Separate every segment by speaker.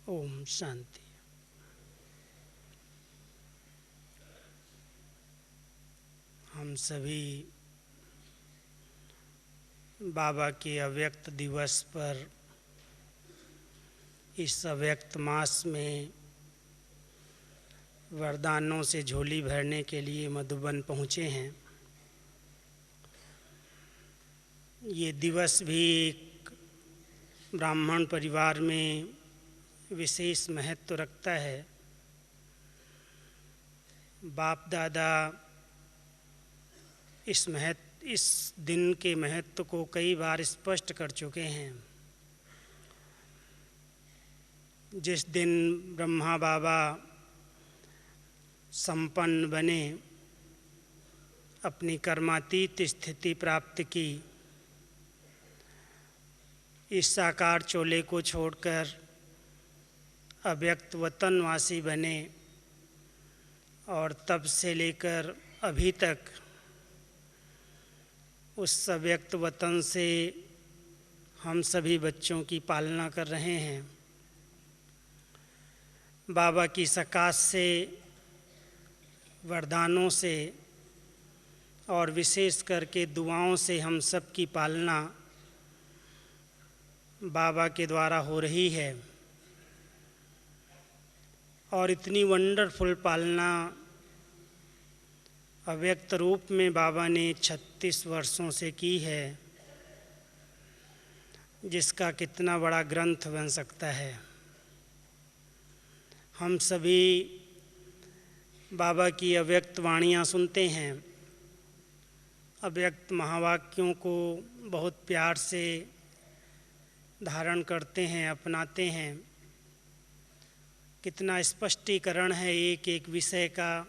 Speaker 1: ओम शांति। हम सभी बाबा के अव्यक्त दिवस पर इस अव्यक्त मास में वरदानों से झोली भरने के लिए मधुबन पहुँचे हैं। ये दिवस भी एक ब्राह्मण परिवार में विशेष महत्व रखता है। बाप दादा इस दिन के महत्व को कई बार स्पष्ट कर चुके हैं। जिस दिन ब्रह्मा बाबा संपन्न बने, अपनी कर्मातीत स्थिति प्राप्त की, इस साकार चोले को छोड़कर अव्यक्त वतनवासी बने और तब से लेकर अभी तक उस अव्यक्त वतन से हम सभी बच्चों की पालना कर रहे हैं। बाबा की सकाश से, वरदानों से और विशेष करके दुआओं से हम सब की पालना बाबा के द्वारा हो रही है। और इतनी वंडरफुल पालना अव्यक्त रूप में बाबा ने 36 वर्षों से की है, जिसका कितना बड़ा ग्रंथ बन सकता है। हम सभी बाबा की अव्यक्त वाणियाँ सुनते हैं, अव्यक्त महावाक्यों को बहुत प्यार से धारण करते हैं, अपनाते हैं। कितना स्पष्टीकरण है एक एक विषय का।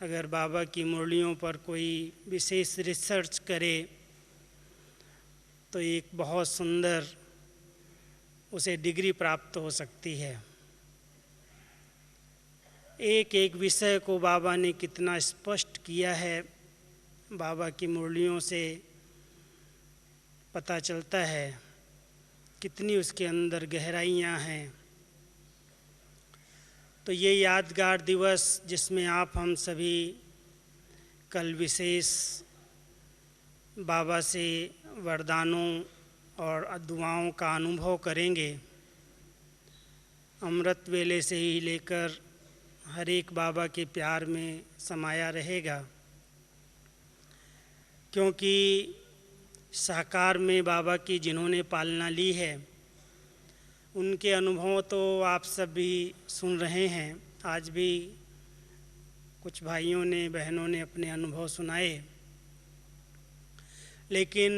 Speaker 1: अगर बाबा की मुरलियों पर कोई विशेष रिसर्च करे तो एक बहुत सुंदर उसे डिग्री प्राप्त हो सकती है। एक एक विषय को बाबा ने कितना स्पष्ट किया है, बाबा की मुरलियों से पता चलता है कितनी उसके अंदर गहराइयाँ हैं। तो ये यादगार दिवस जिसमें आप हम सभी कल विशेष बाबा से वरदानों और दुआओं का अनुभव करेंगे, अमृत वेले से ही लेकर हर एक बाबा के प्यार में समाया रहेगा। क्योंकि साकार में बाबा की जिन्होंने पालना ली है, उनके अनुभव तो आप सब भी सुन रहे हैं। आज भी कुछ भाइयों ने, बहनों ने अपने अनुभव सुनाए। लेकिन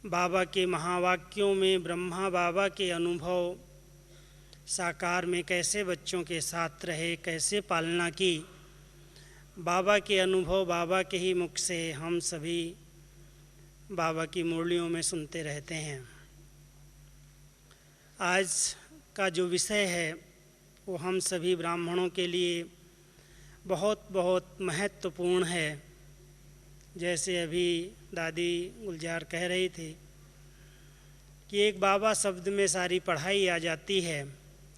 Speaker 1: बाबा के महावाक्यों में ब्रह्मा बाबा के अनुभव साकार में कैसे बच्चों के साथ रहे, कैसे पालना की, बाबा के अनुभव बाबा के ही मुख से हम सभी बाबा की मुरलियों में सुनते रहते हैं। आज का जो विषय है वो हम सभी ब्राह्मणों के लिए बहुत बहुत महत्वपूर्ण है। जैसे अभी दादी गुलजार कह रही थी कि एक बाबा शब्द में सारी पढ़ाई आ जाती है।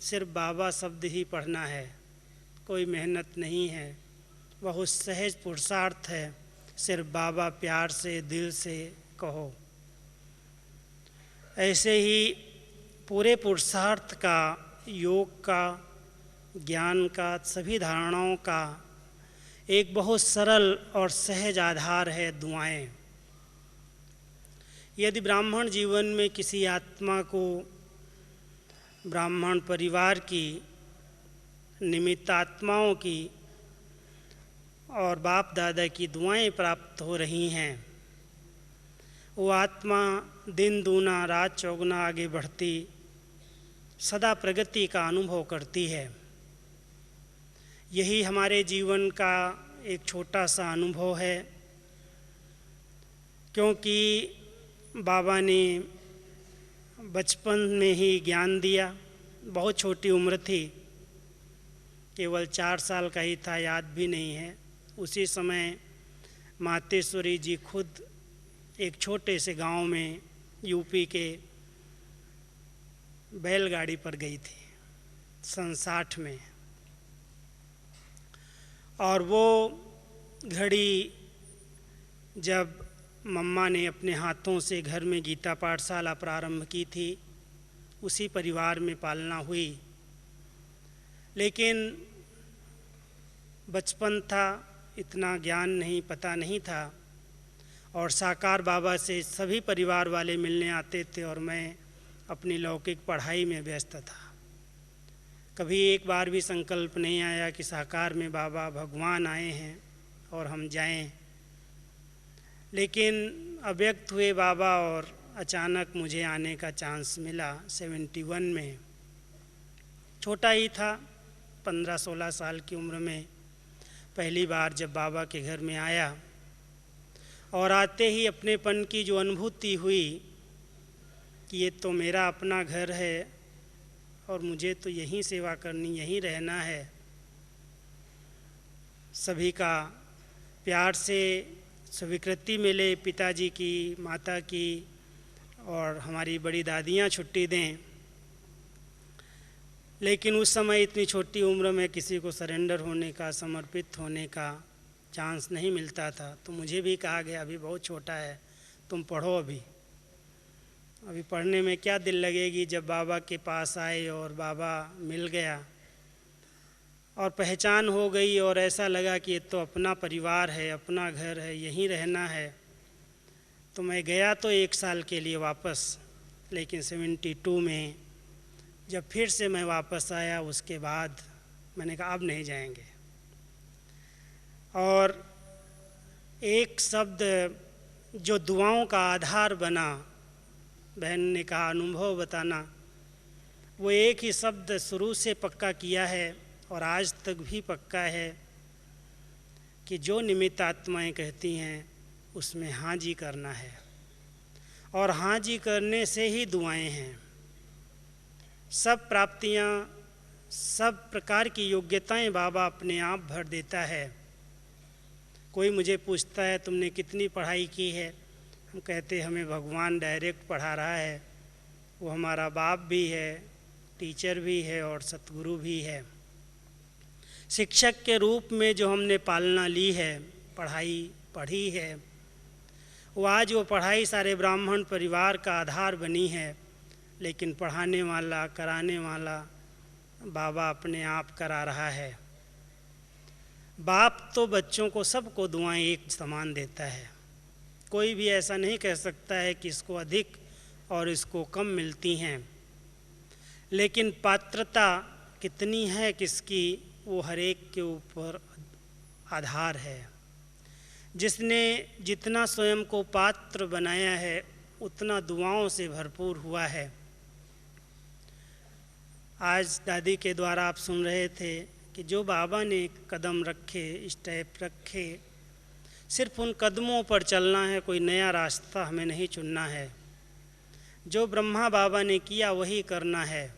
Speaker 1: सिर्फ बाबा शब्द ही पढ़ना है, कोई मेहनत नहीं है, बहुत सहज पुरुषार्थ है। सिर्फ बाबा प्यार से, दिल से कहो। ऐसे ही पूरे पुरुषार्थ का, योग का, ज्ञान का, सभी धारणाओं का एक बहुत सरल और सहज आधार है दुआएं। यदि ब्राह्मण जीवन में किसी आत्मा को ब्राह्मण परिवार की, निमित्त आत्माओं की और बाप दादा की दुआएं प्राप्त हो रही हैं, वो आत्मा दिन दूना रात चौगुना आगे बढ़ती, सदा प्रगति का अनुभव करती है। यही हमारे जीवन का एक छोटा सा अनुभव है। क्योंकि बाबा ने बचपन में ही ज्ञान दिया, बहुत छोटी उम्र थी, केवल 4 साल का ही था, याद भी नहीं है। उसी समय मातेश्वरी जी खुद एक छोटे से गांव में यूपी के बैलगाड़ी पर गई थी सन 60 में। और वो घड़ी जब मम्मा ने अपने हाथों से घर में गीता पाठशाला प्रारंभ की थी, उसी परिवार में पालना हुई। लेकिन बचपन था, इतना ज्ञान नहीं, पता नहीं था। और साकार बाबा से सभी परिवार वाले मिलने आते थे और मैं अपनी लौकिक पढ़ाई में व्यस्त था। कभी एक बार भी संकल्प नहीं आया कि साकार में बाबा भगवान आए हैं और हम जाएं। लेकिन अव्यक्त हुए बाबा और अचानक मुझे आने का चांस मिला 71 में। छोटा ही था, 15-16 साल की उम्र में पहली बार जब बाबा के घर में आया, और आते ही अपनेपन की जो अनुभूति हुई कि ये तो मेरा अपना घर है और मुझे तो यहीं सेवा करनी, यहीं रहना है। सभी का प्यार से स्वीकृति मिले, पिताजी की, माता की और हमारी बड़ी दादियाँ छुट्टी दें। लेकिन उस समय इतनी छोटी उम्र में किसी को सरेंडर होने का, समर्पित होने का चांस नहीं मिलता था। तो मुझे भी कहा गया अभी बहुत छोटा है, तुम पढ़ो, अभी पढ़ने में क्या दिल लगेगी। जब बाबा के पास आए और बाबा मिल गया और पहचान हो गई और ऐसा लगा कि ये तो अपना परिवार है, अपना घर है, यहीं रहना है। तो मैं गया तो 1 साल के लिए वापस, लेकिन 72 में जब फिर से मैं वापस आया, उसके बाद मैंने कहा अब नहीं जाएंगे। और एक शब्द जो दुआओं का आधार बना, बहन ने कहा अनुभव बताना, वो एक ही शब्द शुरू से पक्का किया है और आज तक भी पक्का है कि जो निमित्त आत्माएं कहती हैं उसमें हाँ जी करना है। और हाँ जी करने से ही दुआएं हैं। सब प्राप्तियां, सब प्रकार की योग्यताएं बाबा अपने आप भर देता है। कोई मुझे पूछता है तुमने कितनी पढ़ाई की है, हम कहते हमें भगवान डायरेक्ट पढ़ा रहा है। वो हमारा बाप भी है, टीचर भी है और सतगुरु भी है। शिक्षक के रूप में जो हमने पालना ली है, पढ़ाई पढ़ी है, वो आज वो पढ़ाई सारे ब्राह्मण परिवार का आधार बनी है। लेकिन पढ़ाने वाला, कराने वाला बाबा अपने आप करा रहा है। बाप तो बच्चों को, सबको दुआएं एक समान देता है। कोई भी ऐसा नहीं कह सकता है कि इसको अधिक और इसको कम मिलती हैं। लेकिन पात्रता कितनी है किसकी, वो हर एक के ऊपर आधार है। जिसने जितना स्वयं को पात्र बनाया है उतना दुआओं से भरपूर हुआ है। आज दादी के द्वारा आप सुन रहे थे कि जो बाबा ने कदम रखे, स्टेप रखे, सिर्फ उन कदमों पर चलना है, कोई नया रास्ता हमें नहीं चुनना है। जो ब्रह्मा बाबा ने किया वही करना है।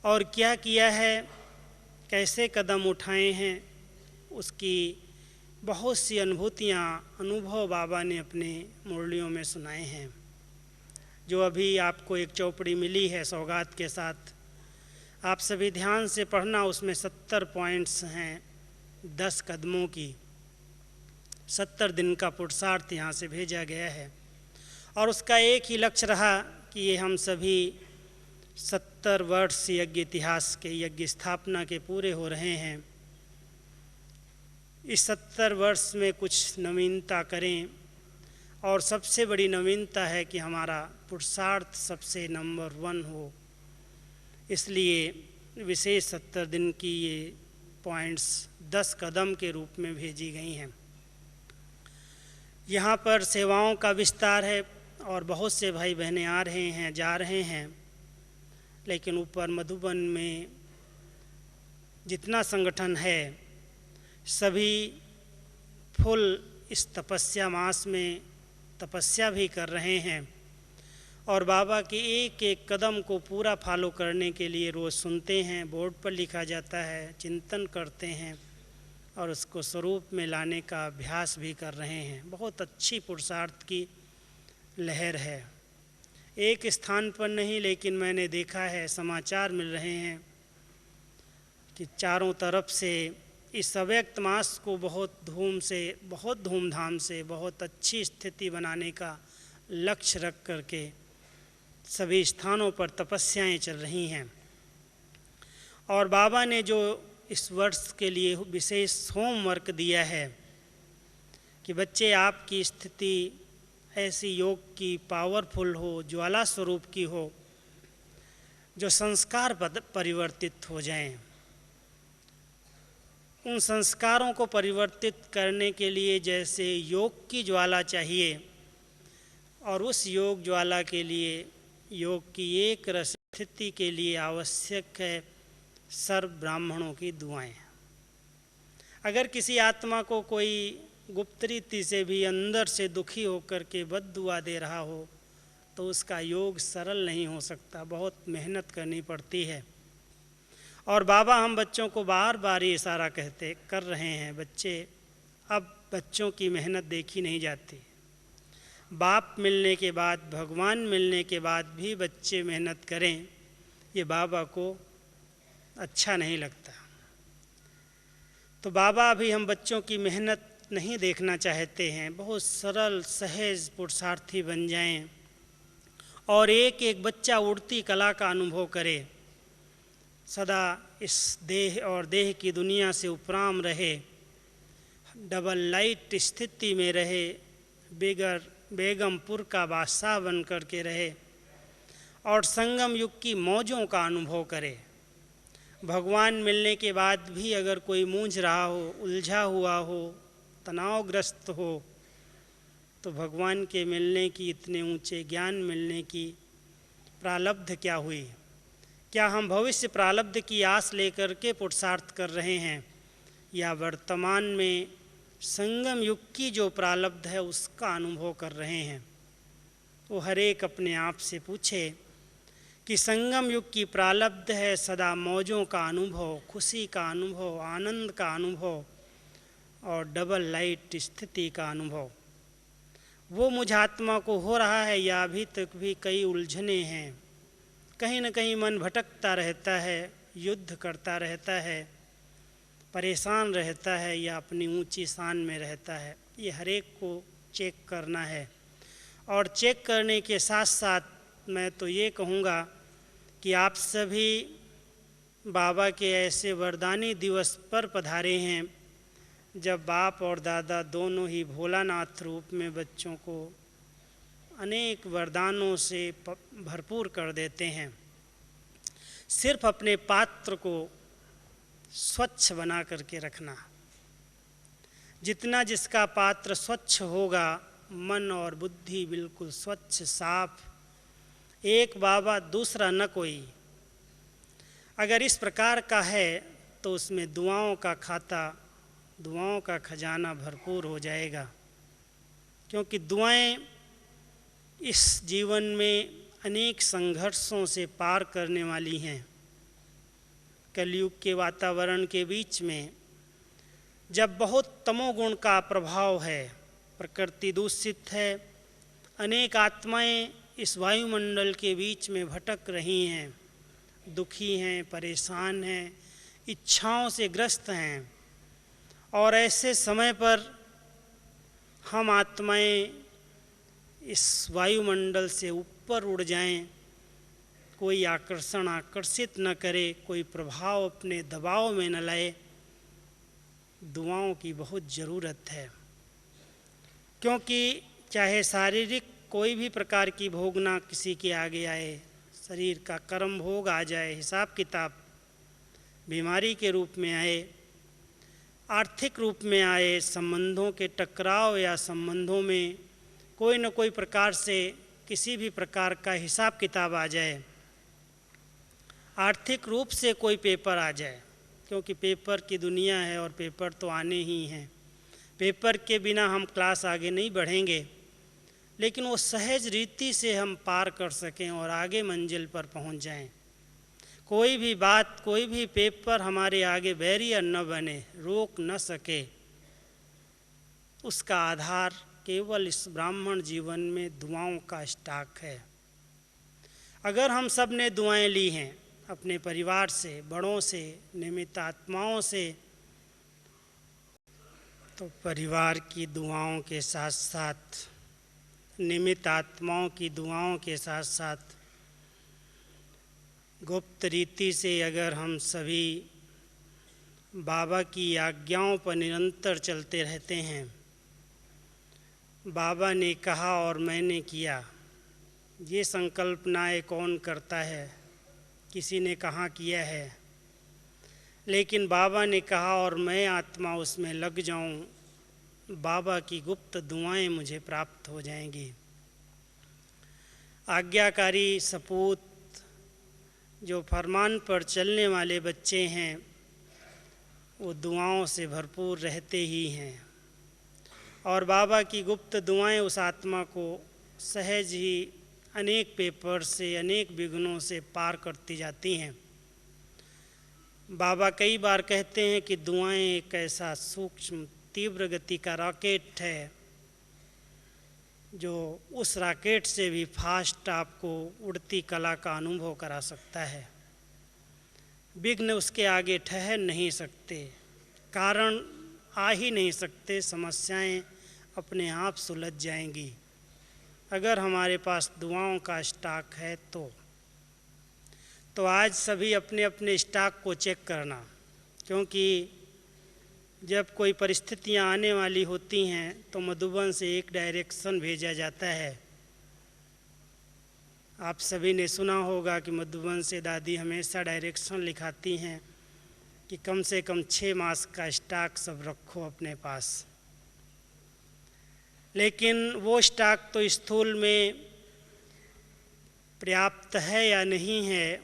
Speaker 1: और क्या किया है, कैसे कदम उठाए हैं, उसकी बहुत सी अनुभूतियाँ, अनुभव बाबा ने अपने मुरलियों में सुनाए हैं। जो अभी आपको एक चौपड़ी मिली है सौगात के साथ, आप सभी ध्यान से पढ़ना। उसमें 70 पॉइंट्स हैं 10 कदमों की। 70 दिन का पुरुषार्थ यहाँ से भेजा गया है। और उसका एक ही लक्ष्य रहा कि ये हम सभी 70 वर्ष यज्ञ इतिहास के, यज्ञ स्थापना के पूरे हो रहे हैं। इस 70 वर्ष में कुछ नवीनता करें। और सबसे बड़ी नवीनता है कि हमारा पुरुषार्थ सबसे नंबर 1 हो। इसलिए विशेष 70 दिन की ये पॉइंट्स 10 कदम के रूप में भेजी गई हैं। यहाँ पर सेवाओं का विस्तार है और बहुत से भाई बहनें आ रहे हैं, जा रहे हैं। लेकिन ऊपर मधुबन में जितना संगठन है, सभी फुल इस तपस्या मास में तपस्या भी कर रहे हैं। और बाबा के एक एक कदम को पूरा फॉलो करने के लिए रोज़ सुनते हैं, बोर्ड पर लिखा जाता है, चिंतन करते हैं और उसको स्वरूप में लाने का अभ्यास भी कर रहे हैं। बहुत अच्छी पुरुषार्थ की लहर है। एक स्थान पर नहीं, लेकिन मैंने देखा है, समाचार मिल रहे हैं कि चारों तरफ से इस अव्यक्त मास को बहुत धूमधाम से, बहुत अच्छी स्थिति बनाने का लक्ष्य रख करके सभी स्थानों पर तपस्याएं चल रही हैं। और बाबा ने जो इस वर्ष के लिए विशेष होमवर्क दिया है कि बच्चे, आपकी स्थिति ऐसी योग की पावरफुल हो, ज्वाला स्वरूप की हो, जो संस्कार परिवर्तित हो जाएं। उन संस्कारों को परिवर्तित करने के लिए जैसे योग की ज्वाला चाहिए, और उस योग ज्वाला के लिए, योग की एक रस स्थिति के लिए आवश्यक है सर्व ब्राह्मणों की दुआएं। अगर किसी आत्मा को कोई गुप्त रीति से भी अंदर से दुखी होकर के बद्दुआ दे रहा हो, तो उसका योग सरल नहीं हो सकता, बहुत मेहनत करनी पड़ती है। और बाबा हम बच्चों को बार बार ये इशारा कर रहे हैं, बच्चे, अब बच्चों की मेहनत देखी नहीं जाती। बाप मिलने के बाद, भगवान मिलने के बाद भी बच्चे मेहनत करें, ये बाबा को अच्छा नहीं लगता। तो बाबा अभी हम बच्चों की मेहनत नहीं देखना चाहते हैं, बहुत सरल सहज पुरुषार्थी बन जाएं और एक एक बच्चा उड़ती कला का अनुभव करे, सदा इस देह और देह की दुनिया से उपराम रहे, डबल लाइट स्थिति में रहे, बेगमपुर का बादशाह बन कर के रहे और संगम युग की मौजों का अनुभव करे। भगवान मिलने के बाद भी अगर कोई मूंझ रहा हो, उलझा हुआ हो, तनावग्रस्त हो, तो भगवान के मिलने की, इतने ऊंचे ज्ञान मिलने की प्रारब्ध क्या हुई? क्या हम भविष्य प्रारब्ध की आस लेकर के पुरुषार्थ कर रहे हैं, या वर्तमान में संगम युग की जो प्रारब्ध है उसका अनुभव कर रहे हैं? वो हर एक अपने आप से पूछे कि संगम युग की प्रारब्ध है सदा मौजों का अनुभव, खुशी का अनुभव, आनंद का अनुभव और डबल लाइट स्थिति का अनुभव। वो मुझ आत्मा को हो रहा है या अभी तक भी कई उलझने हैं, कहीं न कहीं मन भटकता रहता है, युद्ध करता रहता है, परेशान रहता है या अपनी ऊंची शान में रहता है? ये हर एक को चेक करना है। और चेक करने के साथ साथ मैं तो ये कहूँगा कि आप सभी बाबा के ऐसे वरदानी दिवस पर पधारे हैं जब बाप और दादा दोनों ही भोलानाथ रूप में बच्चों को अनेक वरदानों से भरपूर कर देते हैं। सिर्फ अपने पात्र को स्वच्छ बना करके रखना। जितना जिसका पात्र स्वच्छ होगा, मन और बुद्धि बिल्कुल स्वच्छ साफ, एक बाबा दूसरा न कोई, अगर इस प्रकार का है तो उसमें दुआओं का खाता, दुआओं का खजाना भरपूर हो जाएगा। क्योंकि दुआएं इस जीवन में अनेक संघर्षों से पार करने वाली हैं। कलयुग के वातावरण के बीच में जब बहुत तमोगुण का प्रभाव है, प्रकृति दूषित है, अनेक आत्माएं इस वायुमंडल के बीच में भटक रही हैं, दुखी हैं, परेशान हैं, इच्छाओं से ग्रस्त हैं, और ऐसे समय पर हम आत्माएं इस वायुमंडल से ऊपर उड़ जाएं, कोई आकर्षण आकर्षित न करे, कोई प्रभाव अपने दबाव में न लाए, दुआओं की बहुत ज़रूरत है। क्योंकि चाहे शारीरिक कोई भी प्रकार की भोगना किसी के आगे आए, शरीर का कर्म भोग आ जाए, हिसाब किताब बीमारी के रूप में आए, आर्थिक रूप में आए, संबंधों के टकराव या संबंधों में कोई न कोई प्रकार से किसी भी प्रकार का हिसाब किताब आ जाए, आर्थिक रूप से कोई पेपर आ जाए, क्योंकि पेपर की दुनिया है और पेपर तो आने ही हैं। पेपर के बिना हम क्लास आगे नहीं बढ़ेंगे, लेकिन वो सहज रीति से हम पार कर सकें और आगे मंजिल पर पहुंच जाएं। कोई भी बात, कोई भी पेपर हमारे आगे बैरियर न बने, रोक न सके। उसका आधार केवल इस ब्राह्मण जीवन में दुआओं का स्टॉक है। अगर हम सब ने दुआएं ली हैं अपने परिवार से, बड़ों से, निमित्त आत्माओं से, तो परिवार की दुआओं के साथ साथ, निमित्त आत्माओं की दुआओं के साथ साथ गुप्त रीति से अगर हम सभी बाबा की आज्ञाओं पर निरंतर चलते रहते हैं, बाबा ने कहा और मैंने किया, ये संकल्पनाएं कौन करता है? किसी ने कहाँ किया है, लेकिन बाबा ने कहा और मैं आत्मा उसमें लग जाऊं, बाबा की गुप्त दुआएं मुझे प्राप्त हो जाएंगी। आज्ञाकारी सपूत जो फरमान पर चलने वाले बच्चे हैं, वो दुआओं से भरपूर रहते ही हैं और बाबा की गुप्त दुआएं उस आत्मा को सहज ही अनेक पेपर से, अनेक विघ्नों से पार करती जाती हैं। बाबा कई बार कहते हैं कि दुआएं एक ऐसा सूक्ष्म तीव्र गति का रॉकेट है जो उस रॉकेट से भी फास्ट आपको उड़ती कला का अनुभव करा सकता है। विघ्न उसके आगे ठहर नहीं सकते, कारण आ ही नहीं सकते, समस्याएं अपने आप सुलझ जाएंगी अगर हमारे पास दुआओं का स्टॉक है तो आज सभी अपने अपने स्टॉक को चेक करना, क्योंकि जब कोई परिस्थितियां आने वाली होती हैं तो मधुबन से एक डायरेक्शन भेजा जाता है। आप सभी ने सुना होगा कि मधुबन से दादी हमेशा डायरेक्शन लिखाती हैं कि कम से कम 6 मास का स्टॉक सब रखो अपने पास। लेकिन वो स्टॉक तो स्थूल में पर्याप्त है या नहीं है,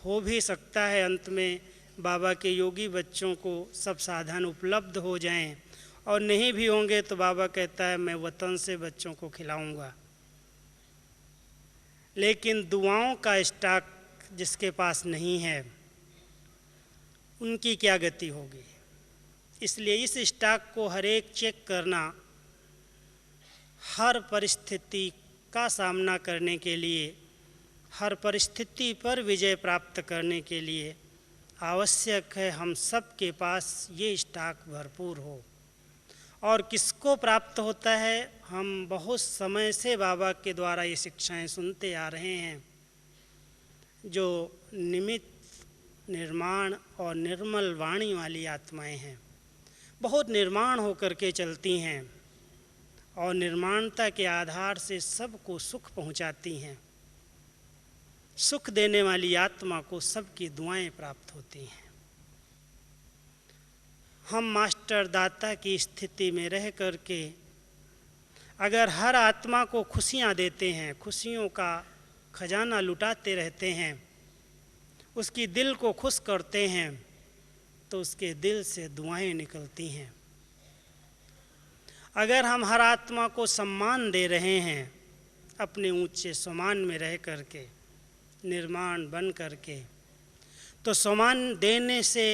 Speaker 1: हो भी सकता है अंत में बाबा के योगी बच्चों को सब साधन उपलब्ध हो जाएं, और नहीं भी होंगे तो बाबा कहता है मैं वतन से बच्चों को खिलाऊंगा। लेकिन दुआओं का स्टॉक जिसके पास नहीं है, उनकी क्या गति होगी? इसलिए इस स्टॉक को हर एक चेक करना, हर परिस्थिति का सामना करने के लिए, हर परिस्थिति पर विजय प्राप्त करने के लिए आवश्यक है हम सब के पास ये स्टॉक भरपूर हो। और किसको प्राप्त होता है? हम बहुत समय से बाबा के द्वारा ये शिक्षाएं सुनते आ रहे हैं, जो निमित्त, निर्माण और निर्मल वाणी वाली आत्माएं हैं, बहुत निर्माण होकर के चलती हैं और निर्माणता के आधार से सबको सुख पहुंचाती हैं। सुख देने वाली आत्मा को सबकी दुआएं प्राप्त होती हैं। हम मास्टर दाता की स्थिति में रह करके अगर हर आत्मा को खुशियां देते हैं, खुशियों का खजाना लुटाते रहते हैं, उसकी दिल को खुश करते हैं, तो उसके दिल से दुआएं निकलती हैं। अगर हम हर आत्मा को सम्मान दे रहे हैं, अपने ऊंचे सम्मान में रह करके, निर्माण बन करके, तो सम्मान देने से,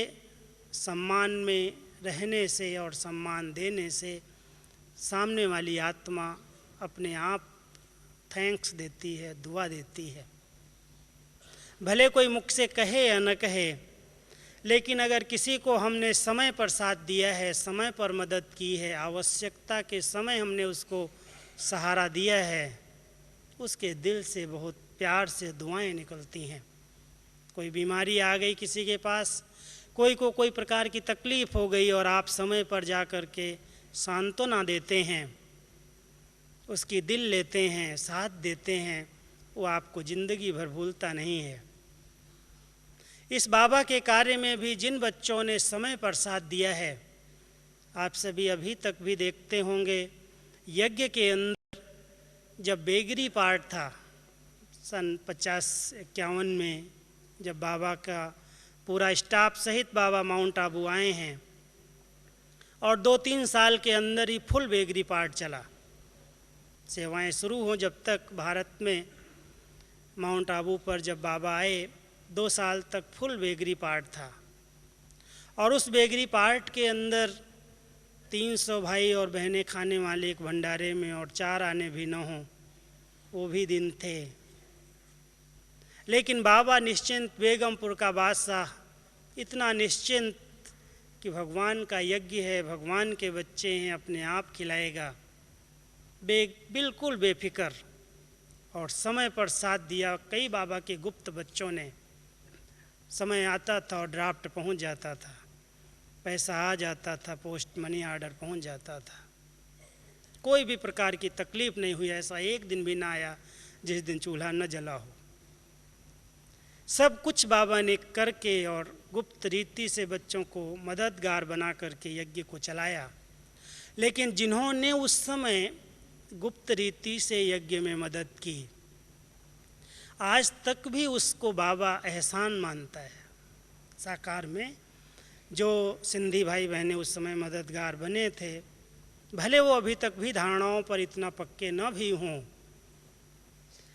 Speaker 1: सम्मान में रहने से और सम्मान देने से सामने वाली आत्मा अपने आप थैंक्स देती है, दुआ देती है। भले कोई मुख से कहे या न कहे, लेकिन अगर किसी को हमने समय पर साथ दिया है, समय पर मदद की है, आवश्यकता के समय हमने उसको सहारा दिया है, उसके दिल से बहुत प्यार से दुआएं निकलती हैं। कोई बीमारी आ गई किसी के पास, कोई को कोई प्रकार की तकलीफ़ हो गई और आप समय पर जा कर के सांत्वना देते हैं, उसकी दिल लेते हैं, साथ देते हैं, वो आपको ज़िंदगी भर भूलता नहीं है। इस बाबा के कार्य में भी जिन बच्चों ने समय पर साथ दिया है, आप सभी अभी तक भी देखते होंगे, यज्ञ के अंदर जब बेगरी पार्ट था सन 50-51 में, जब बाबा का पूरा स्टाफ सहित बाबा माउंट आबू आए हैं और 2-3 साल के अंदर ही फुल बेगरी पार्ट चला। सेवाएं शुरू हों जब तक भारत में, माउंट आबू पर जब बाबा आए 2 साल तक फुल बेगरी पार्ट था। और उस बेगरी पार्ट के अंदर 300 भाई और बहनें खाने वाले एक भंडारे में और 4 आने भी न हों, वो भी दिन थे। लेकिन बाबा निश्चिंत, बेगमपुर का बादशाह इतना निश्चिंत कि भगवान का यज्ञ है, भगवान के बच्चे हैं, अपने आप खिलाएगा, बिल्कुल बेफिक्र, और समय पर साथ दिया। कई बाबा के गुप्त बच्चों ने, समय आता था और ड्राफ्ट पहुंच जाता था, पैसा आ जाता था, पोस्ट मनी ऑर्डर पहुंच जाता था, कोई भी प्रकार की तकलीफ नहीं हुई। ऐसा एक दिन भी ना आया जिस दिन चूल्हा न जला हो। सब कुछ बाबा ने करके और गुप्त रीति से बच्चों को मददगार बना करके यज्ञ को चलाया। लेकिन जिन्होंने उस समय गुप्त रीति से यज्ञ में मदद की, आज तक भी उसको बाबा एहसान मानता है। साकार में जो सिंधी भाई बहनें उस समय मददगार बने थे, भले वो अभी तक भी धारणाओं पर इतना पक्के न भी हों,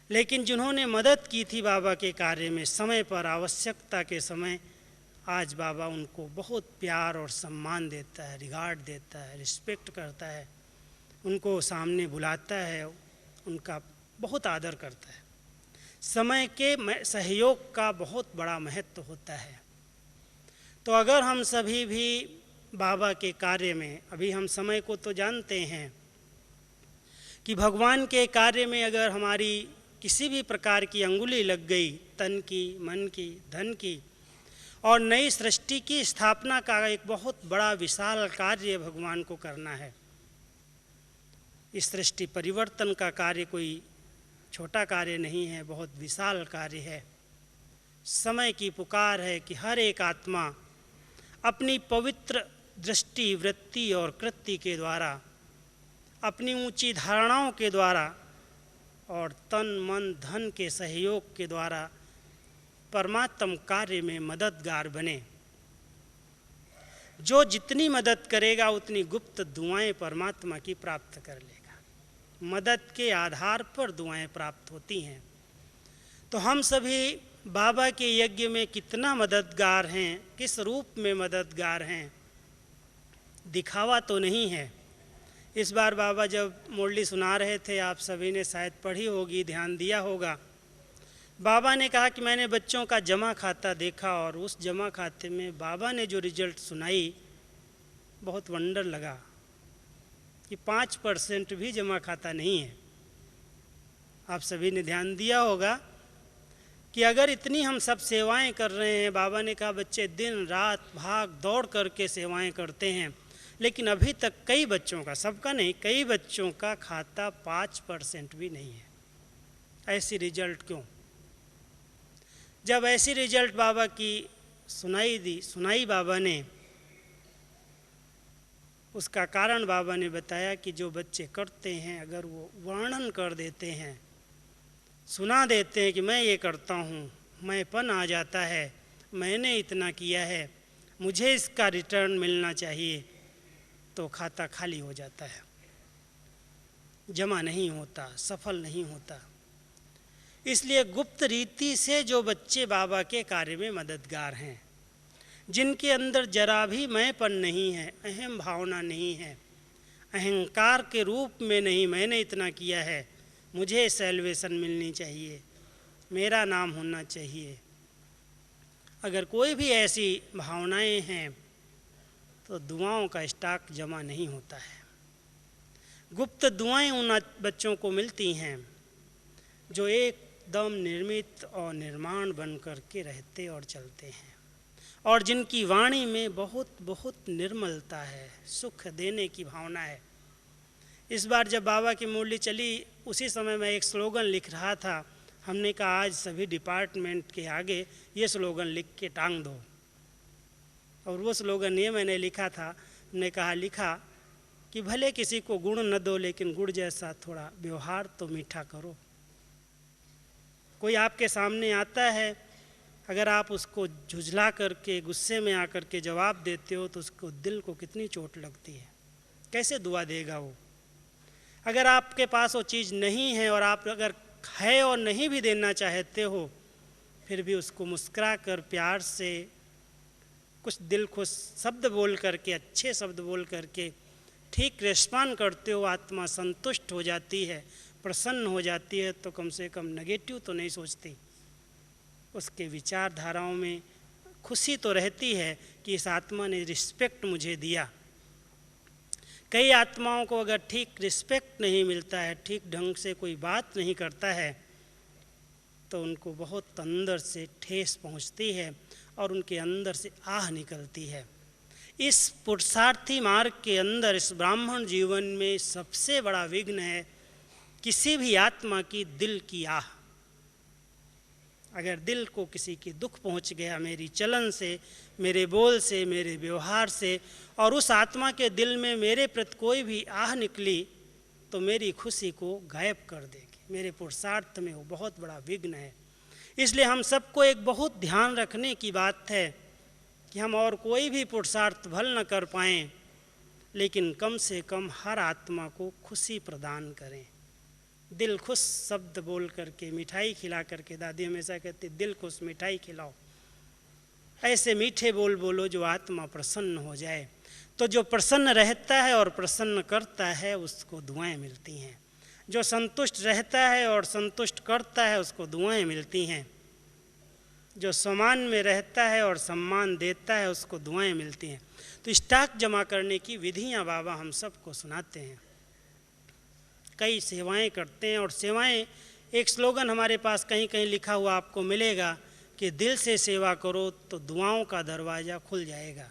Speaker 1: लेकिन जिन्होंने मदद की थी बाबा के कार्य में समय पर, आवश्यकता के समय, आज बाबा उनको बहुत प्यार और सम्मान देता है, रिगार्ड देता है, रिस्पेक्ट करता है, उनको सामने बुलाता है, उनका बहुत आदर करता है। समय के सहयोग का बहुत बड़ा महत्व होता है। तो अगर हम सभी भी बाबा के कार्य में, अभी हम समय को तो जानते हैं कि भगवान के कार्य में अगर हमारी किसी भी प्रकार की अंगुली लग गई, तन की, मन की, धन की, और नई सृष्टि की स्थापना का एक बहुत बड़ा विशाल कार्य भगवान को करना है। इस सृष्टि परिवर्तन का कार्य कोई छोटा कार्य नहीं है, बहुत विशाल कार्य है। समय की पुकार है कि हर एक आत्मा अपनी पवित्र दृष्टि, वृत्ति और कृति के द्वारा, अपनी ऊंची धारणाओं के द्वारा और तन मन धन के सहयोग के द्वारा परमात्म कार्य में मददगार बने। जो जितनी मदद करेगा उतनी गुप्त दुआएं परमात्मा की प्राप्त कर लेगा। मदद के आधार पर दुआएं प्राप्त होती हैं। तो हम सभी बाबा के यज्ञ में कितना मददगार हैं, किस रूप में मददगार हैं, दिखावा तो नहीं है। इस बार बाबा जब मुरली सुना रहे थे, आप सभी ने शायद पढ़ी होगी, ध्यान दिया होगा, बाबा ने कहा कि मैंने बच्चों का जमा खाता देखा और उस जमा खाते में बाबा ने जो रिजल्ट सुनाई, बहुत वंडर लगा कि 5% भी जमा खाता नहीं है। आप सभी ने ध्यान दिया होगा कि अगर इतनी हम सब सेवाएं कर रहे हैं, बाबा ने कहा बच्चे दिन रात भाग दौड़ करके सेवाएं करते हैं, लेकिन अभी तक कई बच्चों का, सबका नहीं, कई बच्चों का खाता 5% भी नहीं है। ऐसी रिजल्ट क्यों? जब ऐसी रिजल्ट बाबा की सुनाई बाबा ने, उसका कारण बाबा ने बताया कि जो बच्चे करते हैं, अगर वो वर्णन कर देते हैं, सुना देते हैं कि मैं ये करता हूँ, मैंपन आ जाता है, मैंने इतना किया है, मुझे इसका रिटर्न मिलना चाहिए, तो खाता खाली हो जाता है, जमा नहीं होता, सफल नहीं होता। इसलिए गुप्त रीति से जो बच्चे बाबा के कार्य में मददगार हैं, जिनके अंदर जरा भी मैंपन नहीं है, अहम भावना नहीं है, अहंकार के रूप में नहीं, मैंने इतना किया है, मुझे सैल्वेशन मिलनी चाहिए, मेरा नाम होना चाहिए, अगर कोई भी ऐसी भावनाएं हैं तो दुआओं का स्टॉक जमा नहीं होता है। गुप्त दुआएं उन बच्चों को मिलती हैं जो एकदम निर्मित और निर्माण बन कर के रहते और चलते हैं, और जिनकी वाणी में बहुत बहुत निर्मलता है, सुख देने की भावना है। इस बार जब बाबा की मुरली चली, उसी समय मैं एक स्लोगन लिख रहा था। हमने कहा आज सभी डिपार्टमेंट के आगे ये स्लोगन लिख के टांग दो, और वो स्लोगन ये मैंने लिखा था, हमने कहा लिखा कि भले किसी को गुण न दो, लेकिन गुड़ जैसा थोड़ा व्यवहार तो मीठा करो। कोई आपके सामने आता है, अगर आप उसको झुझला करके, गुस्से में आकर के जवाब देते हो, तो उसको दिल को कितनी चोट लगती है, कैसे दुआ देगा वो। अगर आपके पास वो चीज़ नहीं है, और आप अगर है और नहीं भी देना चाहते हो, फिर भी उसको मुस्कुरा कर प्यार से कुछ दिल खुश शब्द बोल करके, अच्छे शब्द बोल करके ठीक रिस्पॉन्ड करते हो, आत्मा संतुष्ट हो जाती है, प्रसन्न हो जाती है। तो कम से कम नेगेटिव तो नहीं सोचती। उसके विचारधाराओं में खुशी तो रहती है कि इस आत्मा ने रिस्पेक्ट मुझे दिया। कई आत्माओं को अगर ठीक रिस्पेक्ट नहीं मिलता है, ठीक ढंग से कोई बात नहीं करता है, तो उनको बहुत अंदर से ठेस पहुंचती है और उनके अंदर से आह निकलती है। इस पुरुषार्थी मार्ग के अंदर, इस ब्राह्मण जीवन में सबसे बड़ा विघ्न है किसी भी आत्मा की दिल की आह। अगर दिल को किसी की दुख पहुंच गया मेरी चलन से, मेरे बोल से, मेरे व्यवहार से, और उस आत्मा के दिल में मेरे प्रति कोई भी आह निकली, तो मेरी खुशी को गायब कर देगी। मेरे पुरुषार्थ में वो बहुत बड़ा विघ्न है। इसलिए हम सबको एक बहुत ध्यान रखने की बात है कि हम और कोई भी पुरुषार्थ भल न कर पाएं, लेकिन कम से कम हर आत्मा को खुशी प्रदान करें। दिल खुश शब्द बोल करके, मिठाई खिला करके, दादी हमेशा कहती दिल खुश मिठाई खिलाओ। ऐसे मीठे बोल बोलो जो आत्मा प्रसन्न हो जाए। तो जो प्रसन्न रहता है और प्रसन्न करता है उसको दुआएं मिलती हैं। जो संतुष्ट रहता है और संतुष्ट करता है उसको दुआएं मिलती हैं। जो सम्मान में रहता है और सम्मान देता है उसको दुआएं मिलती हैं। तो स्टॉक जमा करने की विधियां बाबा हम सबको सुनाते हैं। कई सेवाएं करते हैं, और सेवाएं, एक स्लोगन हमारे पास कहीं कहीं लिखा हुआ आपको मिलेगा कि दिल से सेवा करो तो दुआओं का दरवाज़ा खुल जाएगा।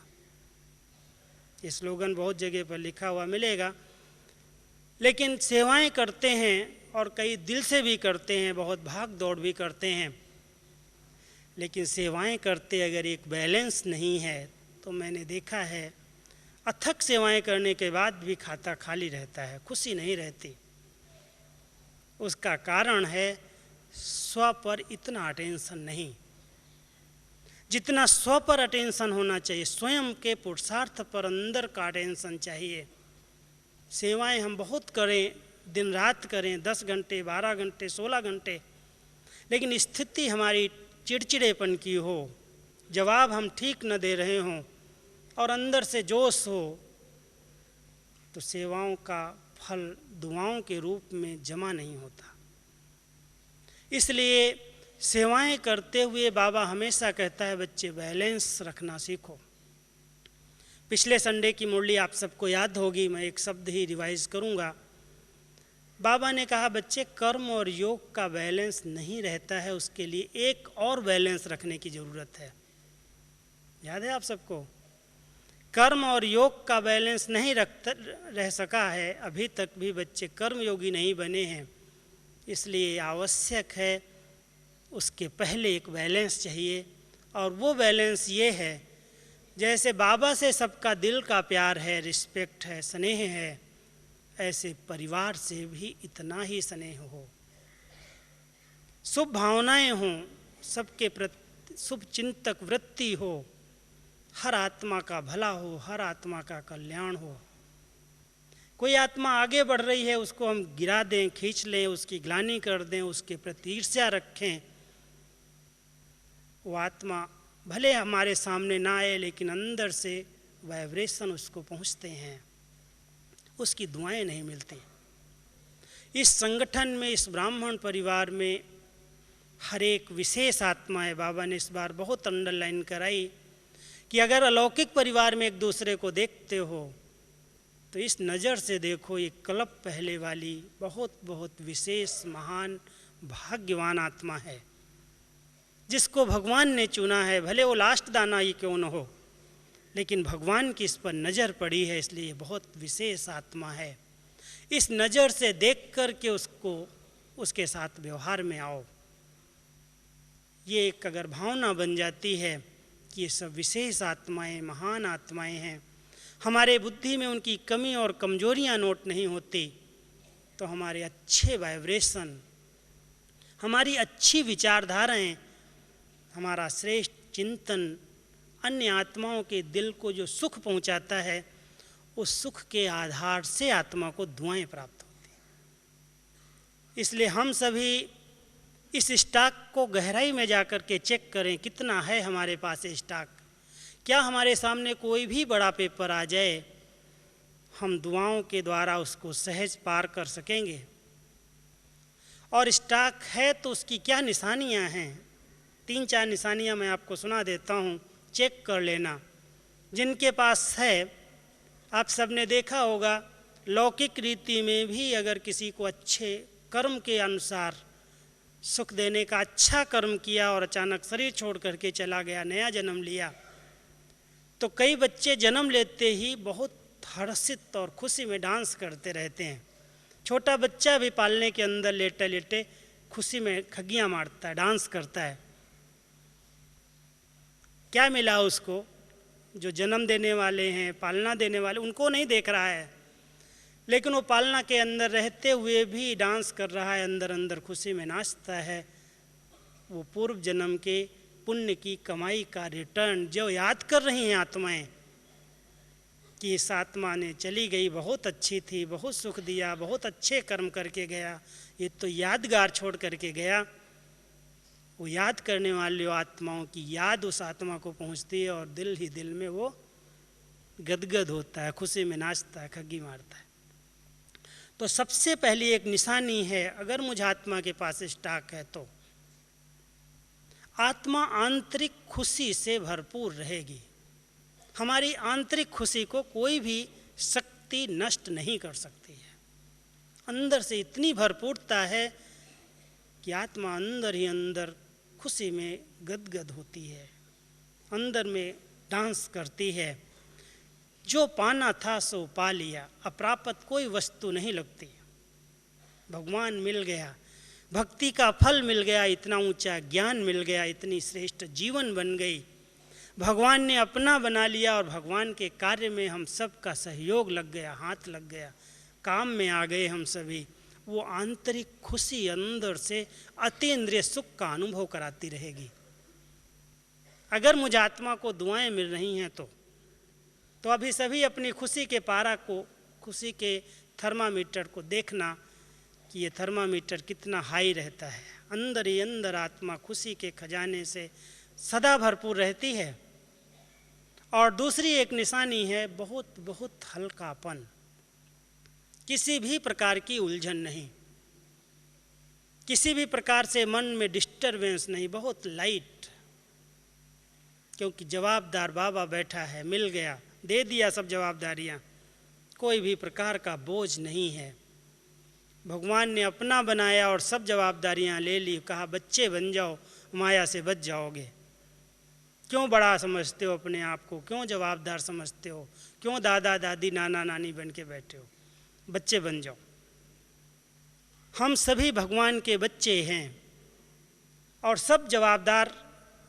Speaker 1: ये स्लोगन बहुत जगह पर लिखा हुआ मिलेगा। लेकिन सेवाएं करते हैं और कई दिल से भी करते हैं, बहुत भाग दौड़ भी करते हैं, लेकिन सेवाएं करते अगर एक बैलेंस नहीं है तो मैंने देखा है अथक सेवाएं करने के बाद भी खाता खाली रहता है, खुशी नहीं रहती। उसका कारण है स्व पर इतना अटेंशन नहीं जितना स्व पर अटेंशन होना चाहिए। स्वयं के पुरुषार्थ पर अंदर का अटेंशन चाहिए। सेवाएं हम बहुत करें, दिन रात करें, 10 घंटे, 12 घंटे, 16 घंटे, लेकिन स्थिति हमारी चिड़चिड़ेपन की हो, जवाब हम ठीक न दे रहे हों और अंदर से जोश हो, तो सेवाओं का फल दुआओं के रूप में जमा नहीं होता। इसलिए सेवाएं करते हुए बाबा हमेशा कहता है बच्चे बैलेंस रखना सीखो। पिछले संडे की मुरली आप सबको याद होगी, मैं एक शब्द ही रिवाइज करूंगा। बाबा ने कहा बच्चे कर्म और योग का बैलेंस नहीं रहता है, उसके लिए एक और बैलेंस रखने की ज़रूरत है। याद है आप सबको? कर्म और योग का बैलेंस नहीं रह सका है, अभी तक भी बच्चे कर्म योगी नहीं बने हैं। इसलिए आवश्यक है उसके पहले एक बैलेंस चाहिए, और वो बैलेंस ये है जैसे बाबा से सबका दिल का प्यार है, रिस्पेक्ट है, स्नेह है, ऐसे परिवार से भी इतना ही स्नेह हो, शुभ भावनाएं हों, सबके प्रति शुभ चिंतक वृत्ति हो, हर आत्मा का भला हो, हर आत्मा का कल्याण हो। कोई आत्मा आगे बढ़ रही है उसको हम गिरा दें, खींच लें, उसकी ग्लानि कर दें, उसके प्रति ईर्ष्या रखें, वो आत्मा भले हमारे सामने ना आए लेकिन अंदर से वाइब्रेशन उसको पहुंचते हैं, उसकी दुआएं नहीं मिलती। इस संगठन में, इस ब्राह्मण परिवार में हर एक विशेष आत्मा है। बाबा ने इस बार बहुत अंडरलाइन कराई कि अगर अलौकिक परिवार में एक दूसरे को देखते हो तो इस नज़र से देखो, ये कल्प पहले वाली बहुत बहुत विशेष, महान, भाग्यवान आत्मा है जिसको भगवान ने चुना है। भले वो लास्ट दाना ही क्यों न हो, लेकिन भगवान की इस पर नज़र पड़ी है, इसलिए बहुत विशेष आत्मा है। इस नज़र से देख कर के उसको, उसके साथ व्यवहार में आओ। ये एक अगर भावना बन जाती है कि ये सब विशेष आत्माएं, महान आत्माएं हैं, हमारे बुद्धि में उनकी कमी और कमजोरियां नोट नहीं होती, तो हमारे अच्छे वाइब्रेशन, हमारी अच्छी विचारधाराएं, हमारा श्रेष्ठ चिंतन अन्य आत्माओं के दिल को जो सुख पहुंचाता है, उस सुख के आधार से आत्मा को दुआएं प्राप्त होती हैं। इसलिए हम सभी इस स्टॉक को गहराई में जाकर के चेक करें, कितना है हमारे पास स्टॉक। क्या हमारे सामने कोई भी बड़ा पेपर आ जाए, हम दुआओं के द्वारा उसको सहज पार कर सकेंगे? और स्टॉक है तो उसकी क्या निशानियां हैं? 3-4 निशानियां मैं आपको सुना देता हूं, चेक कर लेना। जिनके पास है, आप सबने देखा होगा, लौकिक रीति में भी अगर किसी को अच्छे कर्म के अनुसार सुख देने का अच्छा कर्म किया और अचानक शरीर छोड़ करके चला गया, नया जन्म लिया, तो कई बच्चे जन्म लेते ही बहुत हर्षित और खुशी में डांस करते रहते हैं। छोटा बच्चा भी पालने के अंदर लेटे लेटे खुशी में खगियां मारता है, डांस करता है। क्या मिला उसको? जो जन्म देने वाले हैं, पालना देने वाले, उनको नहीं देख रहा है, लेकिन वो पालना के अंदर रहते हुए भी डांस कर रहा है, अंदर अंदर खुशी में नाचता है। वो पूर्व जन्म के पुण्य की कमाई का रिटर्न जो याद कर रही हैं आत्माएं कि इस आत्मा ने चली गई, बहुत अच्छी थी, बहुत सुख दिया, बहुत अच्छे कर्म करके गया, ये तो यादगार छोड़ करके गया। वो याद करने वाले आत्माओं की याद उस आत्मा को पहुंचती है और दिल ही दिल में वो गदगद होता है, खुशी में नाचता है, खग्गी मारता है। तो सबसे पहली एक निशानी है, अगर मुझ आत्मा के पास स्टॉक है तो आत्मा आंतरिक खुशी से भरपूर रहेगी। हमारी आंतरिक खुशी को कोई भी शक्ति नष्ट नहीं कर सकती है। अंदर से इतनी भरपूरता है कि आत्मा अंदर ही अंदर खुशी में गदगद होती है, अंदर में डांस करती है। जो पाना था सो पा लिया, अप्राप्त कोई वस्तु नहीं लगती। भगवान मिल गया, भक्ति का फल मिल गया, इतना ऊंचा ज्ञान मिल गया, इतनी श्रेष्ठ जीवन बन गई, भगवान ने अपना बना लिया और भगवान के कार्य में हम सब का सहयोग लग गया, हाथ लग गया, काम में आ गए हम सभी। वो आंतरिक खुशी अंदर से अतीन्द्रिय सुख का अनुभव कराती रहेगी। अगर मुझ आत्मा को दुआएं मिल रही हैं तो अभी सभी अपनी खुशी के पारा को, खुशी के थर्मामीटर को देखना कि ये थर्मामीटर कितना हाई रहता है। अंदर ही अंदर आत्मा खुशी के खजाने से सदा भरपूर रहती है। और दूसरी एक निशानी है बहुत बहुत हल्कापन, किसी भी प्रकार की उलझन नहीं, किसी भी प्रकार से मन में डिस्टरबेंस नहीं, बहुत लाइट, क्योंकि जवाबदार बाबा बैठा है, मिल गया, दे दिया सब जवाबदारियाँ, कोई भी प्रकार का बोझ नहीं है। भगवान ने अपना बनाया और सब जवाबदारियाँ ले ली, कहा बच्चे बन जाओ, माया से बच जाओगे। क्यों बड़ा समझते हो अपने आप को, क्यों जवाबदार समझते हो, क्यों दादा दादी नाना नानी बन के बैठे हो? बच्चे बन जाओ। हम सभी भगवान के बच्चे हैं और सब जवाबदार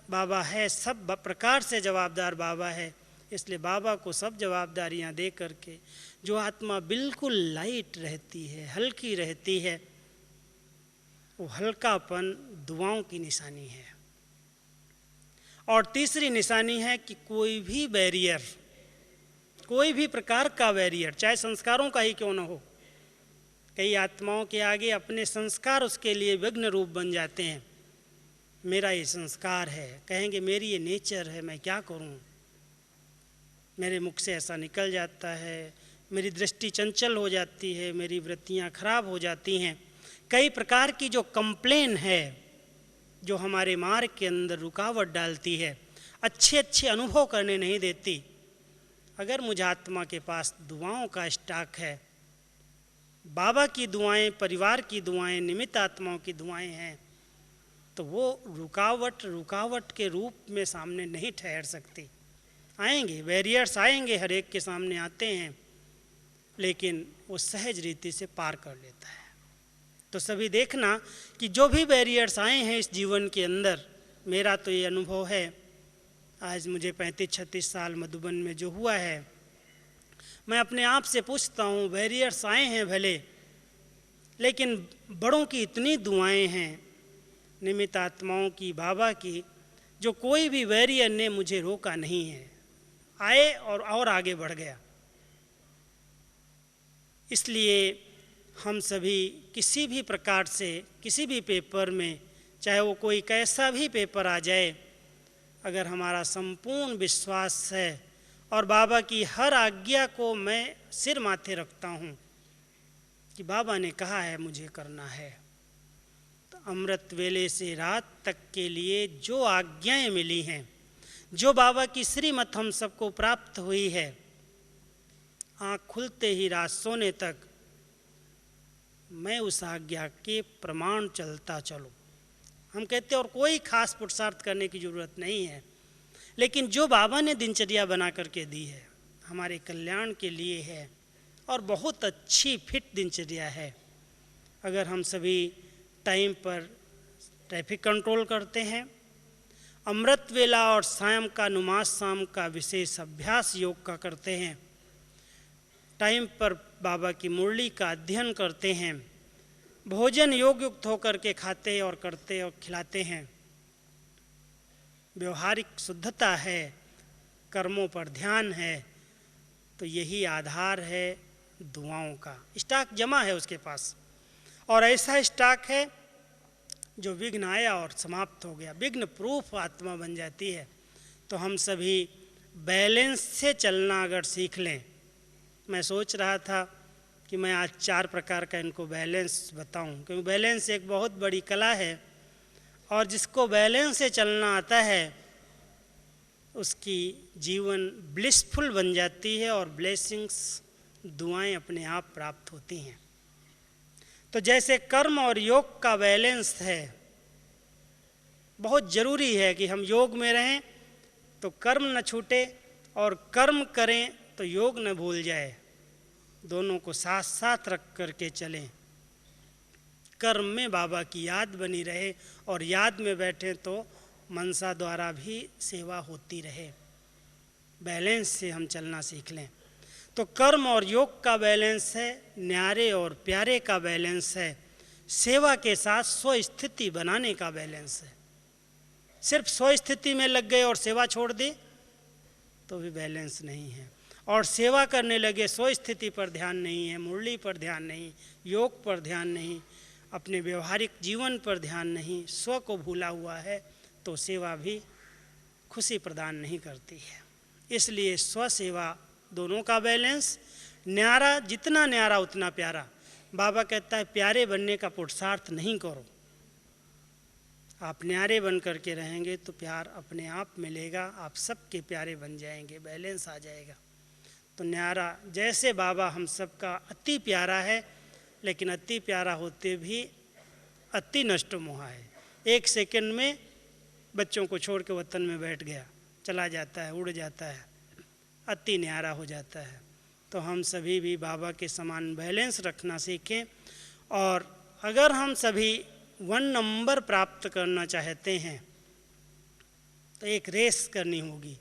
Speaker 1: बाबा है, सब प्रकार से जवाबदार बाबा है। इसलिए बाबा को सब जवाबदारियां दे करके जो आत्मा बिल्कुल लाइट रहती है, हल्की रहती है, वो हल्कापन दुआओं की निशानी है। और तीसरी निशानी है कि कोई भी बैरियर, कोई भी प्रकार का बैरियर, चाहे संस्कारों का ही क्यों न हो, कई आत्माओं के आगे अपने संस्कार उसके लिए विघ्न रूप बन जाते हैं। मेरा ये संस्कार है, कहेंगे मेरी ये नेचर है, मैं क्या करूं, मेरे मुख से ऐसा निकल जाता है, मेरी दृष्टि चंचल हो जाती है, मेरी वृत्तियां खराब हो जाती हैं। कई प्रकार की जो कंप्लेन है जो हमारे मार्ग के अंदर रुकावट डालती है, अच्छे अच्छे अनुभव करने नहीं देती। अगर मुझ आत्मा के पास दुआओं का स्टॉक है, बाबा की दुआएं, परिवार की दुआएं, निमित्त आत्माओं की दुआएं हैं, तो वो रुकावट के रूप में सामने नहीं ठहर सकती। आएंगे बैरियर्स, आएंगे, हर एक के सामने आते हैं, लेकिन वो सहज रीति से पार कर लेता है। तो सभी देखना कि जो भी बैरियर्स आए हैं इस जीवन के अंदर, मेरा तो ये अनुभव है, आज मुझे 35-36 साल मधुबन में जो हुआ है, मैं अपने आप से पूछता हूँ, बैरियर्स आए हैं भले, लेकिन बड़ों की इतनी दुआएं हैं, निमित्त आत्माओं की, बाबा की, जो कोई भी बैरियर ने मुझे रोका नहीं है, आए और आगे बढ़ गया। इसलिए हम सभी किसी भी प्रकार से, किसी भी पेपर में, चाहे वो कोई कैसा भी पेपर आ जाए, अगर हमारा संपूर्ण विश्वास है और बाबा की हर आज्ञा को मैं सिर माथे रखता हूँ कि बाबा ने कहा है मुझे करना है, तो अमृत वेले से रात तक के लिए जो आज्ञाएं मिली हैं, जो बाबा की श्रीमत हम सबको प्राप्त हुई है, आँख खुलते ही रात सोने तक मैं उस आज्ञा के प्रमाण चलता चलूं। हम कहते हैं और कोई खास पुरुषार्थ करने की ज़रूरत नहीं है, लेकिन जो बाबा ने दिनचर्या बना करके दी है हमारे कल्याण के लिए है और बहुत अच्छी फिट दिनचर्या है। अगर हम सभी टाइम पर ट्रैफिक कंट्रोल करते हैं, अमृत वेला और सायं का नुमाज शाम का विशेष अभ्यास योग का करते हैं, टाइम पर बाबा की मुरली का अध्ययन करते हैं, भोजन योग युक्त होकर के खाते और करते और खिलाते हैं, व्यवहारिक शुद्धता है, कर्मों पर ध्यान है, तो यही आधार है दुआओं का। स्टॉक जमा है उसके पास, और ऐसा स्टॉक है जो विघ्न आया और समाप्त हो गया, विघ्न प्रूफ आत्मा बन जाती है। तो हम सभी बैलेंस से चलना अगर सीख लें, मैं सोच रहा था कि मैं आज 4 प्रकार का इनको बैलेंस बताऊं, क्योंकि बैलेंस एक बहुत बड़ी कला है और जिसको बैलेंस से चलना आता है उसकी जीवन ब्लिसफुल बन जाती है और ब्लेसिंग्स दुआएं अपने आप प्राप्त होती हैं। तो जैसे कर्म और योग का बैलेंस है, बहुत ज़रूरी है कि हम योग में रहें तो कर्म न छूटे और कर्म करें तो योग न भूल जाए, दोनों को साथ साथ रख करके चलें। कर्म में बाबा की याद बनी रहे और याद में बैठें तो मनसा द्वारा भी सेवा होती रहे। बैलेंस से हम चलना सीख लें। तो कर्म और योग का बैलेंस है, न्यारे और प्यारे का बैलेंस है, सेवा के साथ स्वस्थिति बनाने का बैलेंस है। सिर्फ स्वस्थिति में लग गए और सेवा छोड़ दी तो भी बैलेंस नहीं है, और सेवा करने लगे स्वस्थिति पर ध्यान नहीं है, मुरली पर ध्यान नहीं, योग पर ध्यान नहीं, अपने व्यवहारिक जीवन पर ध्यान नहीं, स्व को भूला हुआ है, तो सेवा भी खुशी प्रदान नहीं करती है। इसलिए स्व सेवा दोनों का बैलेंस, न्यारा जितना न्यारा उतना प्यारा। बाबा कहता है प्यारे बनने का पुरुषार्थ नहीं करो, आप न्यारे बन करके रहेंगे तो प्यार अपने आप मिलेगा, आप सबके प्यारे बन जाएंगे, बैलेंस आ जाएगा। तो न्यारा जैसे बाबा हम सबका अति प्यारा है, लेकिन अति प्यारा होते भी अति नष्ट मोहा है। 1 सेकंड में बच्चों को छोड़ के वतन में बैठ गया, चला जाता है, उड़ जाता है, अति न्यारा हो जाता है। तो हम सभी भी बाबा के समान बैलेंस रखना सीखें, और अगर हम सभी 1 नंबर प्राप्त करना चाहते हैं तो एक रेस करनी होगी,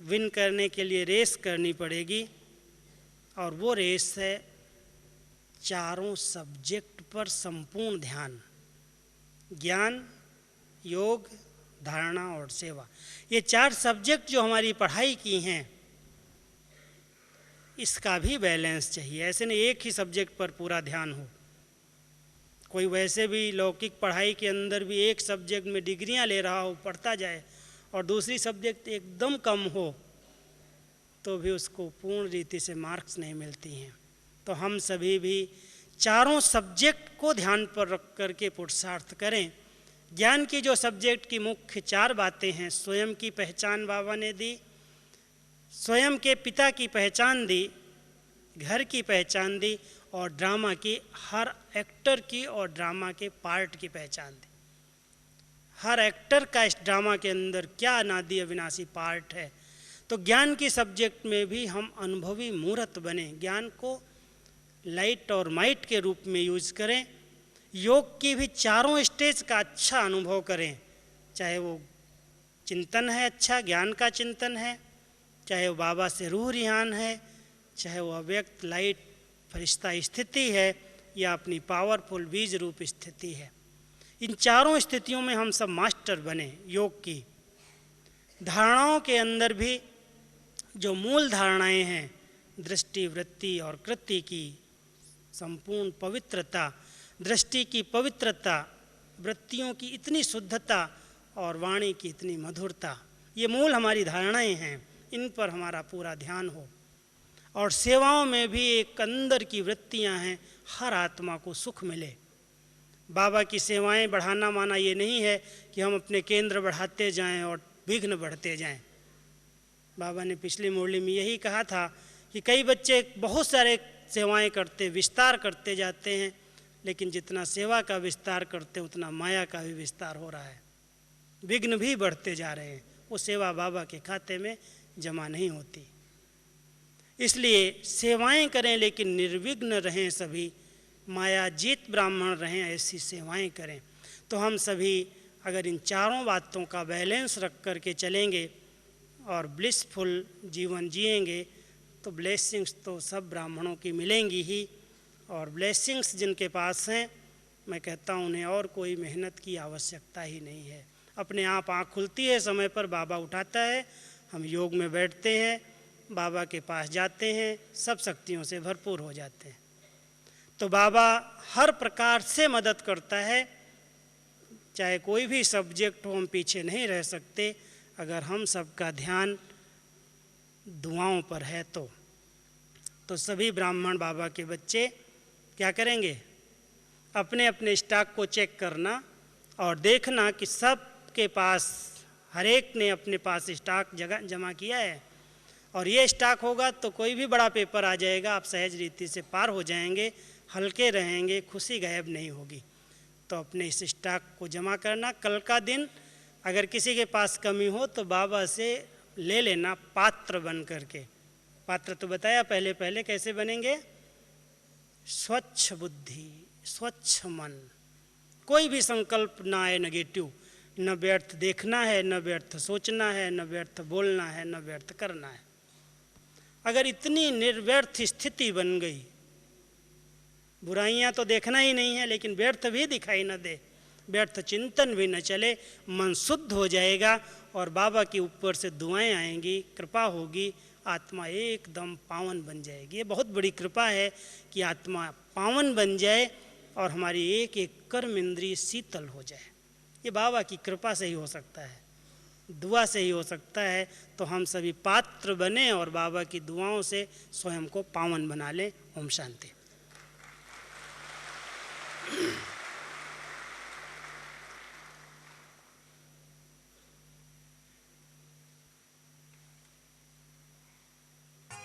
Speaker 1: विन करने के लिए रेस करनी पड़ेगी, और वो रेस है चारों सब्जेक्ट पर संपूर्ण ध्यान, ज्ञान, योग, धारणा और सेवा। ये 4 सब्जेक्ट जो हमारी पढ़ाई की हैं, इसका भी बैलेंस चाहिए। ऐसे नहीं एक ही सब्जेक्ट पर पूरा ध्यान हो। कोई वैसे भी लौकिक पढ़ाई के अंदर भी एक सब्जेक्ट में डिग्रियां ले रहा हो, पढ़ता जाए, और दूसरी सब्जेक्ट एकदम कम हो, तो भी उसको पूर्ण रीति से मार्क्स नहीं मिलती हैं। तो हम सभी भी चारों सब्जेक्ट को ध्यान पर रख करके पुरुषार्थ करें। ज्ञान की जो सब्जेक्ट की मुख्य 4 बातें हैं, स्वयं की पहचान बाबा ने दी, स्वयं के पिता की पहचान दी, घर की पहचान दी, और ड्रामा की, हर एक्टर की और ड्रामा के पार्ट की पहचान दी। हर एक्टर का इस ड्रामा के अंदर क्या अनादि अविनाशी पार्ट है। तो ज्ञान की सब्जेक्ट में भी हम अनुभवी मूर्त बने, ज्ञान को लाइट और माइट के रूप में यूज करें। योग की भी 4 स्टेज का अच्छा अनुभव करें, चाहे वो चिंतन है, अच्छा ज्ञान का चिंतन है, चाहे वो बाबा से रूह रिहान है, चाहे वो अव्यक्त लाइट फरिश्ता स्थिति है, या अपनी पावरफुल बीज रूप स्थिति है। इन 4 स्थितियों में हम सब मास्टर बने योग की। धारणाओं के अंदर भी जो मूल धारणाएं हैं, दृष्टि, वृत्ति और कृति की संपूर्ण पवित्रता, दृष्टि की पवित्रता, वृत्तियों की इतनी शुद्धता और वाणी की इतनी मधुरता, ये मूल हमारी धारणाएं हैं। इन पर हमारा पूरा ध्यान हो। और सेवाओं में भी एक अंदर की वृत्तियां हैं, हर आत्मा को सुख मिले। बाबा की सेवाएं बढ़ाना माना ये नहीं है कि हम अपने केंद्र बढ़ाते जाएं और विघ्न बढ़ते जाएं। बाबा ने पिछली मुरली में यही कहा था कि कई बच्चे बहुत सारे सेवाएं करते, विस्तार करते जाते हैं, लेकिन जितना सेवा का विस्तार करते उतना माया का भी विस्तार हो रहा है, विघ्न भी बढ़ते जा रहे हैं, वो सेवा बाबा के खाते में जमा नहीं होती। इसलिए सेवाएं करें लेकिन निर्विघ्न रहें, सभी माया जीत ब्राह्मण रहें, ऐसी सेवाएं करें। तो हम सभी अगर इन चारों बातों का बैलेंस रख कर के चलेंगे और ब्लिसफुल जीवन जिएंगे तो ब्लेसिंग्स तो सब ब्राह्मणों की मिलेंगी ही। और ब्लेसिंग्स जिनके पास हैं, मैं कहता हूँ उन्हें और कोई मेहनत की आवश्यकता ही नहीं है। अपने आप आँख खुलती है, समय पर बाबा उठाता है, हम योग में बैठते हैं, बाबा के पास जाते हैं, सब शक्तियों से भरपूर हो जाते हैं। तो बाबा हर प्रकार से मदद करता है, चाहे कोई भी सब्जेक्ट हो, हम पीछे नहीं रह सकते अगर हम सबका ध्यान दुआओं पर है तो सभी ब्राह्मण बाबा के बच्चे क्या करेंगे, अपने अपने स्टॉक को चेक करना और देखना कि सब के पास, हर एक ने अपने पास स्टॉक जमा किया है, और ये स्टॉक होगा तो कोई भी बड़ा पेपर आ जाएगा, आप सहज रीति से पार हो जाएंगे, हल्के रहेंगे, खुशी गायब नहीं होगी। तो अपने इस स्टॉक को जमा करना, कल का दिन अगर किसी के पास कमी हो तो बाबा से ले लेना, पात्र बन करके। पात्र तो बताया पहले पहले कैसे बनेंगे, स्वच्छ बुद्धि, स्वच्छ मन, कोई भी संकल्प ना आए नेगेटिव, न व्यर्थ देखना है, न व्यर्थ सोचना है, न व्यर्थ बोलना है, न व्यर्थ करना है। अगर इतनी निर्व्यर्थ स्थिति बन गई, बुराइयां तो देखना ही नहीं है, लेकिन व्यर्थ भी दिखाई न दे, व्यर्थ चिंतन भी न चले, मन शुद्ध हो जाएगा और बाबा के ऊपर से दुआएं आएंगी, कृपा होगी, आत्मा एकदम पावन बन जाएगी। ये बहुत बड़ी कृपा है कि आत्मा पावन बन जाए और हमारी एक एक कर्म इंद्रिय शीतल हो जाए। ये बाबा की कृपा से ही हो सकता है, दुआ से ही हो सकता है। तो हम सभी पात्र बने और बाबा की दुआओं से स्वयं को पावन बना लें। ओम शांति।